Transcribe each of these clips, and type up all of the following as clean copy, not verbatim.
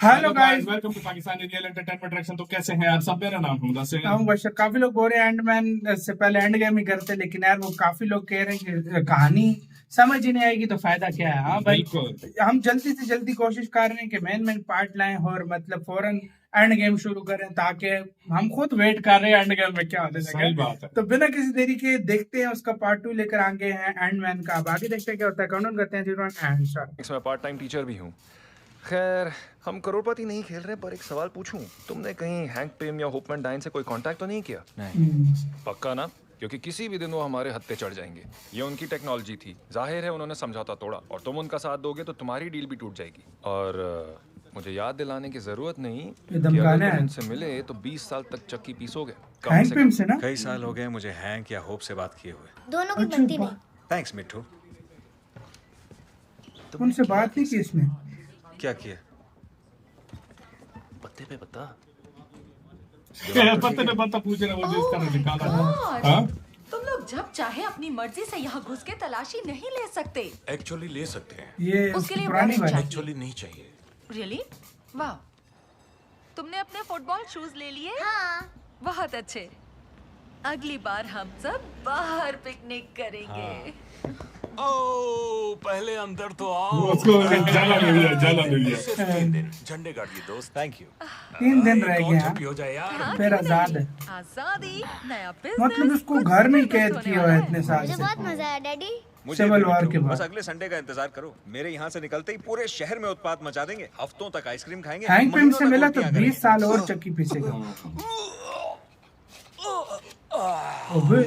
Hello guys, welcome to Pakistani real entertainment reaction. तो कैसे हैं आप सब? मेरा नाम है मुदस्सिर। हम बशर। काफी लोग बोल रहे हैं एंडमैन से पहले एंड गेम ही करते, लेकिन यार वो काफी लोग कह रहे हैं कि कहानी समझ ही नहीं आएगी तो फायदा क्या है। हाँ भाई, बिल्कुल। हम जल्दी से जल्दी कोशिश कर रहे हैं कि मेन पार्ट लाएं और मतलब फौरन एंड गेम शुरू करें, ताकि हम खुद वेट कर रहे हैं एंड गेम में क्या होने सही लगे। बात है। तो बिना किसी देरी के देखते हैं उसका पार्ट 2 लेकर आगे हैं एंडमैन का। अब आगे देखते हैं क्या होता है। काउंट करते हैं 0 एंड स्टार्ट। मैं पार्ट टाइम टीचर भी हूँ। खैर, हम करोड़पति नहीं खेल रहे, पर एक सवाल पूछूं, तुमने कहीं हैंक पिम या होपमैन डाइन से कोई कांटेक्ट तो नहीं किया? नहीं। पक्का ना? क्योंकि किसी भी दिन वो हमारे हद पे चढ़ जाएंगे। ये उनकी टेक्नोलॉजी थी, जाहिर है उन्होंने समझौता तोड़ा, और तुम उनका साथ दोगे तो तुम्हारी डील भी टूट जाएगी। और मुझे याद दिलाने की जरूरत नहीं कि अगर तुम उनसे मिले तो 20 साल तक चक्की पीसोगे। हैंक पिम से ना? कई साल हो गए मुझे हैंक या होप से बात किए हुए। दोनों की बनती नहीं। थैंक्स मिट्ठू। उनसे बात नहीं की इसने। क्या किया? पत्ते पे पत्ता। पता नहीं, पता पूछ रहा वो जिस तरह निकाला था। हाँ? तुम लोग जब चाहे अपनी मर्जी से यहाँ घुस के तलाशी नहीं ले सकते। एक्चुअली ले सकते हैं। ये उसके लिए पुरानी वारंट बात है। एक्चुअली नहीं चाहिए। रियली? वाह, तुमने अपने फुटबॉल शूज ले लिए? हाँ। बहुत अच्छे। अगली बार हम सब बाहर पिकनिक करेंगे। ओह, पहले अंदर तो आओ। उसको जाला मिल गया, जाला मिल गया। सिर्फ 3 दिन झंडे गाड़िए दोस्त। Thank you. 3 दिन रह एक गए और हैं। छुट्टी हो जाए यार। हाँ, फिर क्यों आजाद नहीं? है। आजादी, नया बिजनेस। मतलब उसको कुछ घर में ही जबरदस्त कैद होने किया वाला है है। इतने साल मुझे से। बहुत मजा आया डैडी। मुझे सिविल भी वॉर मिट्ठू। के बाद। बस अगले संडे का इंतजार करो। मेरे यहाँ से निकलते ही पूरे शहर में उत्पात मचा देंगे। हफ्तों तक आइसक्रीम खाएंगे। हैंक पिम महीनों से तक मिला तो उल्टियां 20 करेंगे। साल और चक्की पीसेगा। ओबे,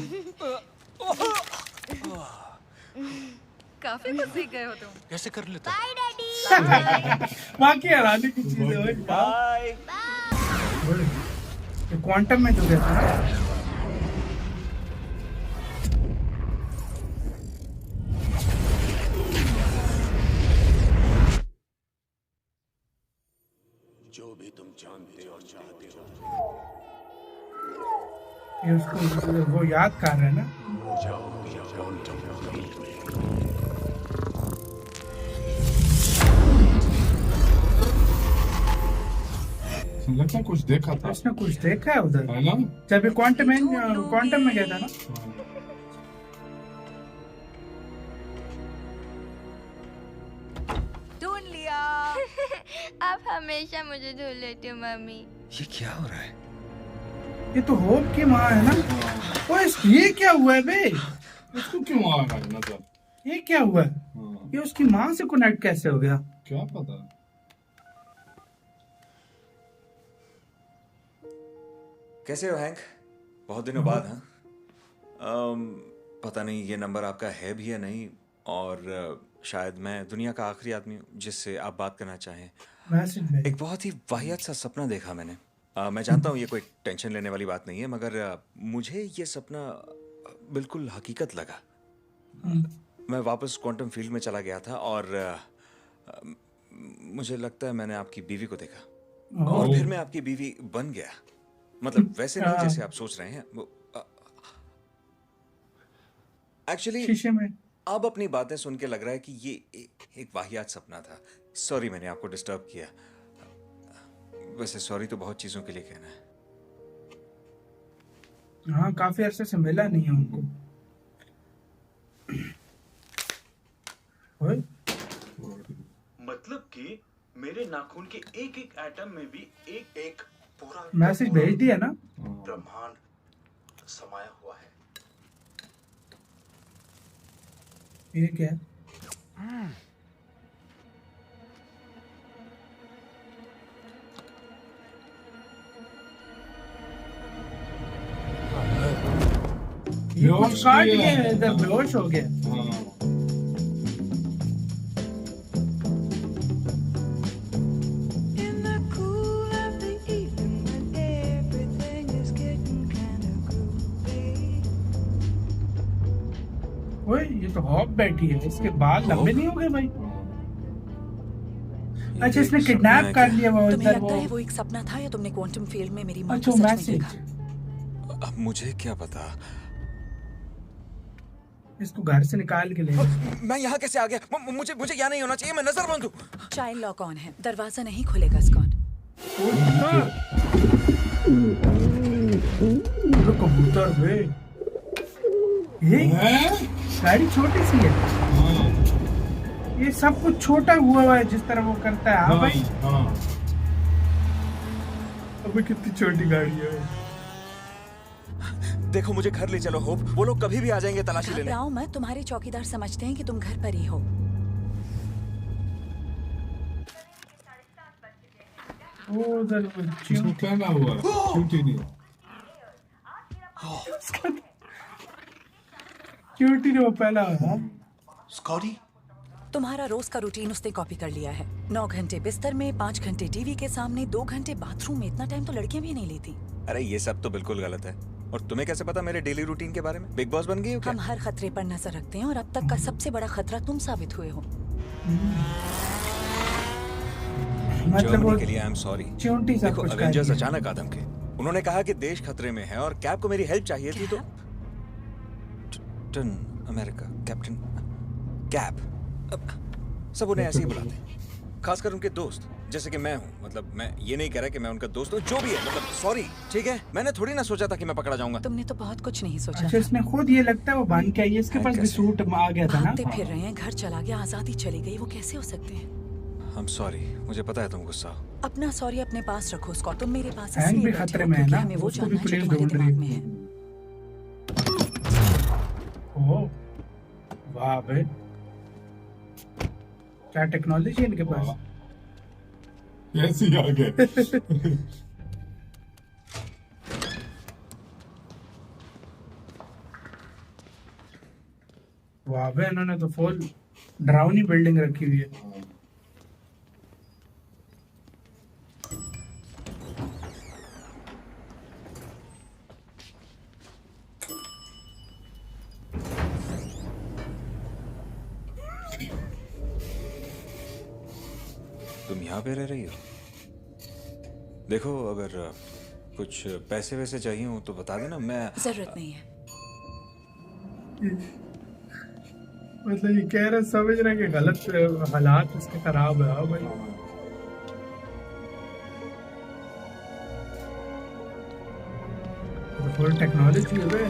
काफी कुछ सीख गए हो तुम। कैसे कर लेता? Bye daddy. बाकी हराने की चीज है भाई। बाय। ये क्वांटम में जो गया था ना। जो भी तुम जानते और चाहते हो, ये उसको वो याद कर रहा है ना। जाओगे क्वांटम फील्ड में। लगता है कुछ देखा था। उसने कुछ देखा है उधर है ना? जब ये क्वांटम में गया था ना। ढूंढ लिया। आप हमेशा मुझे ढूंढ लेती हो मम्मी। ये क्या हो रहा है? ये तो होप की माँ है ना। ओए, ये क्या हुआ है बे? इसको क्यों आ रहा है मतलब? ये क्या हुआ है? हाँ, ये उसकी माँ से कनेक्ट कैसे हो गया? क्या पता। कैसे हो हैंक? बहुत दिनों बाद। हाँ, पता नहीं ये नंबर आपका है भी या नहीं, और शायद मैं दुनिया का आखिरी आदमी हूँ जिससे आप बात करना चाहें। मैसेज भेज। एक बहुत ही वाहियात सा सपना देखा मैंने। मैं जानता हूँ ये कोई टेंशन लेने वाली बात नहीं है, मगर मुझे ये सपना बिल्कुल हकीकत लगा। मैं वापस क्वांटम फील्ड में चला गया था और मुझे लगता है मैंने आपकी बीवी को देखा, और फिर मैं आपकी बीवी बन गया। मतलब वैसे नहीं जैसे आप सोच रहे हैं। एक्चुअली शीशे में। अब अपनी बातें सुन के लग रहा है कि ये एक वाहियात सपना था। सॉरी मैंने आपको डिस्टर्ब किया। वैसे सॉरी तो बहुत चीजों के लिए कहना है। हाँ, काफी अरसे से मिला नहीं है उनको। ओए, मतलब कि मेरे नाखून के एक एक एटम में भी एक एक पूरा मैसेज भेज दिया ना। ब्रह्मांड समाया हुआ है। ये क्या है? ये कुछ काट किया गया है। इधर, बेहोश हो गया। हाँ। ओए, ये तो हॉप बैठी है, इसके बाल लंबे नहीं हो गए भाई? अच्छा, इसने किडनैप कर लिया वो तुम्हें इधर लगता वो। है वो एक सपना था, या तुमने क्वांटम फील्ड में मेरी माँ अच्छा, को सच में मैसेज। देखा? अब मुझे क्या पता। इसको घर से निकाल के ले। मैं यहाँ कैसे आ गया? मुझे मुझे यहाँ नहीं होना चाहिए, मैं नजर बंद हूँ। चाइल्ड लॉक ऑन है, दरवाजा नहीं खुलेगा स्कॉट। तो कबूतर वे, ये गाड़ी छोटी सी है, ये सब कुछ छोटा हुआ है जिस तरह वो करता है। हाँ भाई, अबे कितनी छोटी गाड़ी है। देखो मुझे घर ले चलो होप, वो लोग कभी भी आ जाएंगे तलाशी लेने। घबराओ मत, तुम्हारे चौकीदार समझते हैं कि तुम घर पर ही हो। वो उधर इसको क्या ना हुआ? क्यूटी नहीं। क्यूटी ने वो पहला हुआ। स्कॉटी तुम्हारा रोज का रूटीन उसने कॉपी कर लिया है। 9 घंटे बिस्तर में, 5 घंटे टीवी के सामने, 2 घंटे बाथरूम में। इतना टाइम तो लड़कियां भी नहीं लेती। अरे ये सब तो बिल्कुल गलत है। और तुम्हें कैसे पता मेरे डेली रूटीन के बारे में? बिग बॉस बन गई हो क्या? हम हर खतरे पर नजर रखते हैं और अब तक का सबसे बड़ा खतरा तुम साबित हुए हो। मतलब वो जर्मनी के लिए आई एम सॉरी। च्यूंटी सब देखो कुछ अवेंजर्स कर दिया। अचानक आ धमके। उन्होंने कहा कि देश खतरे में है और कैप को मेरी हेल्प चाहिए थी, तो कैप्टन अमेरिका, कैप्टन कैप, सब उन्हें ऐसे ही बुलाते हैं, खासकर उनके दोस्त जैसे कि मैं हूँ। मतलब मैं ये नहीं कह रहा कि मैं उनका दोस्त हूँ, जो भी है, मतलब सॉरी, ठीक है? मैंने थोड़ी ना सोचा था कि मैं पकड़ा जाऊंगा। तुमने तो बहुत कुछ नहीं सोचा। अच्छा, इसने खुद ये लगता है वो बांध के आई है, इसके पास भी सूट आ गया था ना। भागते फिर रहे हैं, घर चला गया, आजादी चली गई, वो कैसे हो सकते हैं? I'm sorry, मुझे पता है तुम गुस्सा हो। अपना सॉरी अपने पास रखो स्कॉट। तुम मेरे पास हैंग इसलिए भी बैठे खतरे हो में है क्योंकि ना, हमें वो उसको भी जानना है जो पुलिस तुम्हारे ढूंढ रही दिमाग में है। ओह वाह बे, क्या टेक्नोलॉजी है इनके पास। कैसे आ गए? वाह बे, इन्होंने तो फुल डरावनी बिल्डिंग रखी हुई है। तुम यहाँ पे रह रही हो? देखो अगर कुछ पैसे वैसे चाहिए हो तो बता देना, मैं जरूरत नहीं है। मतलब ये कह रहा समझ रहे कि गलत हालात इसके खराब है। हाँ भाई, फुल टेक्नोलॉजी है बे।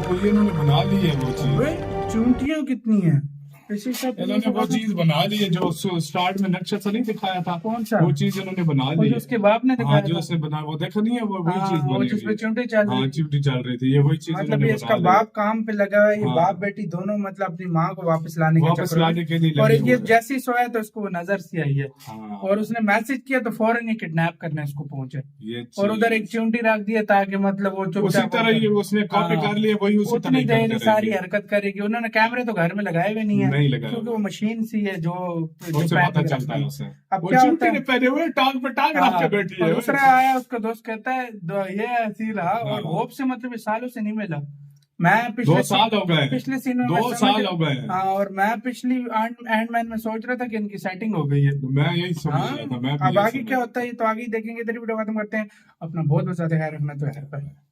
वो ये इन्होंने बना ली है वो चीज। बे चूंटियां कितनी है इसी सब। इन्होंने वो चीज बना ली है जो स्टार्ट में नक्शा से नहीं दिखाया था। कौन सा? वो चीज इन्होंने बना वो ली जो है। उसके बाप ने हाँ, दिखाया जो था। उसने बना, वो देखा नहीं है, वो वही चीज वो बनी जिसपे हुई है। चूंटी चल रही हाँ, है। चिमटी चल रही थी, ये वही चीज मतलब इन्होंने ये इसका बना ली। बाप काम पे लगा है, ये हाँ। बाप बेटी दोनों मतलब अपनी माँ को वापस लाने के वापस चक्कर में। लाने के लिए और लगे ये हुए हैं। जैसे ही सोया तो इसको नजर से आई है। हाँ। और उसने मैसेज किया तो फौरन ही किडनैप करने इसको पहुंचे। ये और उधर चीज- एक चूंटी रख दिया ताकि मतलब वो उसी चुपचाप तरह ही उसने कॉपी हाँ। कर लिया, वही उसी तरह उतनी ही देर करते सारी रहेंगे। हरकत करेगी। उन्होंने कैमरे तो घर में लगाए हुए नहीं है, नहीं लगाए क्योंकि वो हुए। मशीन सी है जो उससे पता पैक चलता है रखती उसे। अब वो क्या होता चूंटी है? ने पहने हुए टांग पे टांग रख के बैठी और है। दूसरा आया उसका दोस्त कहता है ये ऐसी रहा। और हाँ। होप से मतलब ये सालों से नहीं मिला। मैं 2 साल हो गए। पिछले सीन में 2 मैं साल समझ- हो गए। हाँ, और मैं पिछली एंडमैन में सोच रहा था कि इनकी सेटिंग हो गई है। तो मैं यही समझ हाँ, रहा था। मैं भी अब यही आगे समझ क्या रहा होता है ये तो आगे ही देखेंगे। तेरी वीडियो खत्म करते हैं। अपना बहुत बहुत ज्यादा ख्याल रखना तो है।